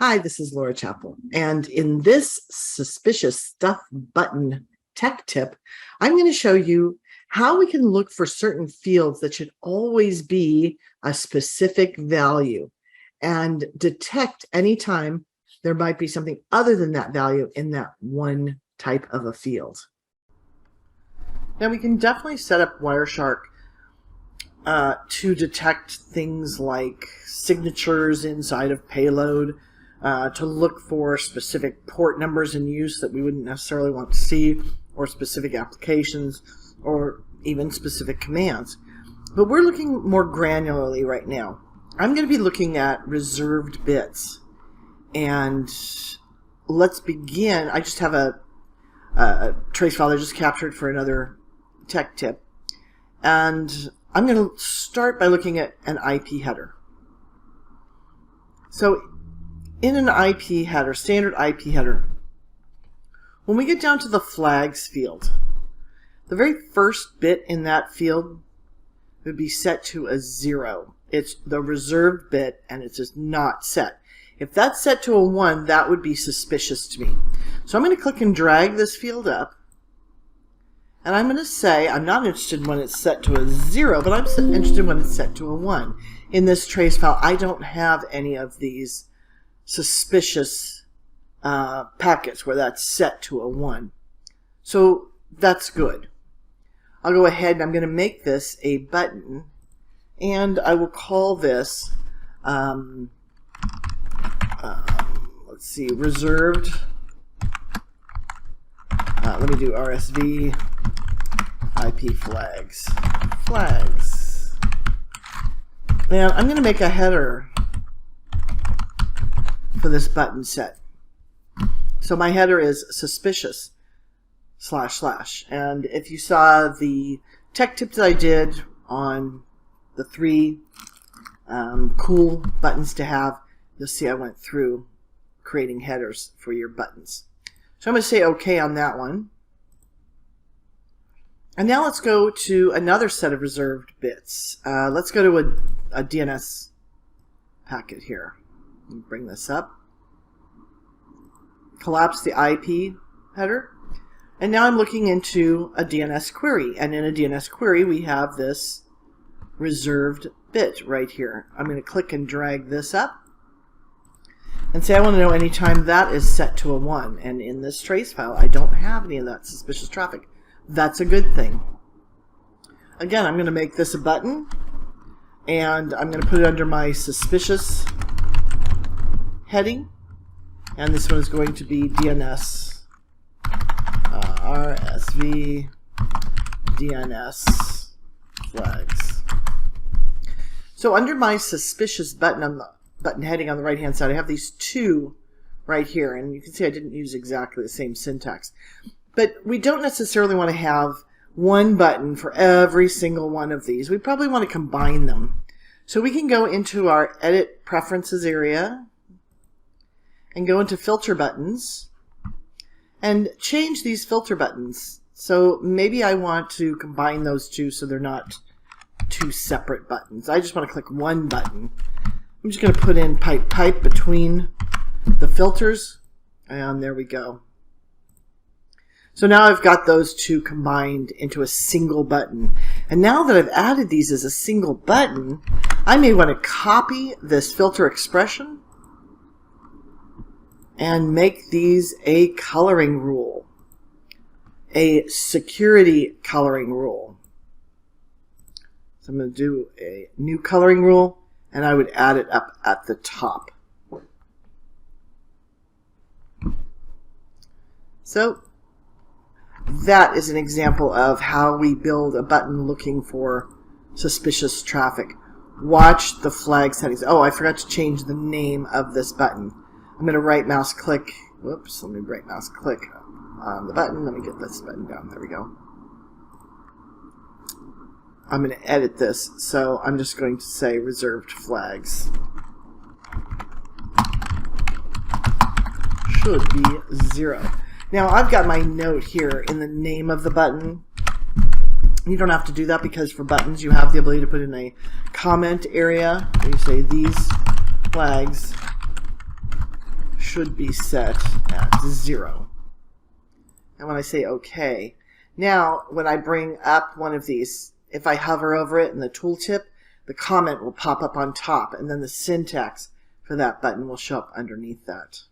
Hi, this is Laura Chappell, and in this suspicious stuff button tech tip, I'm going to show you how we can look for certain fields that should always be a specific value and detect anytime there might be something other than that value in that one type of a field. Now we can definitely set up Wireshark to detect things like signatures inside of payload, to look for specific port numbers in use that we wouldn't necessarily want to see, or specific applications, or even specific commands. But we're looking more granularly right now. I'm going to be looking at reserved bits. And let's begin. I just have a trace file I just captured for another tech tip. And I'm going to start by looking at an IP header. So in an IP header, standard IP header, when we get down to the flags field, the very first bit in that field would be set to a 0. It's the reserved bit and it's just not set. If that's set to a 1, that would be suspicious to me. So I'm going to click and drag this field up. And I'm going to say, I'm not interested when it's set to a 0, but I'm interested when it's set to a 1. In this trace file, I don't have any of these suspicious packets where that's set to a 1. So that's good. I'll go ahead and I'm going to make this a button, and I will call this, let's see, reserved. Let me do RSV IP flags. Flags. And I'm going to make a header for this button set. So my header is suspicious // and if you saw the tech tip that I did on the 3 cool buttons to have, you'll see I went through creating headers for your buttons. So I'm going to say OK on that one. And now let's go to another set of reserved bits. Let's go to a DNS packet here. Let me bring this up. Collapse the IP header. And now I'm looking into a DNS query. And in a DNS query, we have this reserved bit right here. I'm going to click and drag this up and say I want to know anytime that is set to a 1. And in this trace file, I don't have any of that suspicious traffic. That's a good thing. Again, I'm going to make this a button, and I'm going to put it under my suspicious heading. And this one is going to be DNS, RSV, DNS flags. So under my suspicious button on the button heading on the right hand side, I have these 2 right here, and you can see I didn't use exactly the same syntax. But we don't necessarily want to have one button for every single one of these. We probably want to combine them. So we can go into our Edit Preferences area and go into Filter Buttons and change these filter buttons. So maybe I want to combine those 2 so they're not 2 separate buttons. I just want to click one button. I'm just going to put in pipe between the filters, and there we go. So now I've got those 2 combined into a single button. And now that I've added these as a single button, I may want to copy this filter expression and make these a coloring rule, a security coloring rule. So I'm going to do a new coloring rule, and I would add it up at the top. So that is an example of how we build a button looking for suspicious traffic. Watch the flag settings. Oh, I forgot to change the name of this button. I'm going to right mouse click. Whoops, let me right mouse click on the button. Let me get this button down. There we go. I'm going to edit this, so I'm just going to say reserved flags. Should be 0. Now I've got my note here in the name of the button. You don't have to do that because for buttons you have the ability to put in a comment area where you say these flags should be set at 0. And when I say OK, now when I bring up one of these, if I hover over it in the tooltip, the comment will pop up on top, and then the syntax for that button will show up underneath that.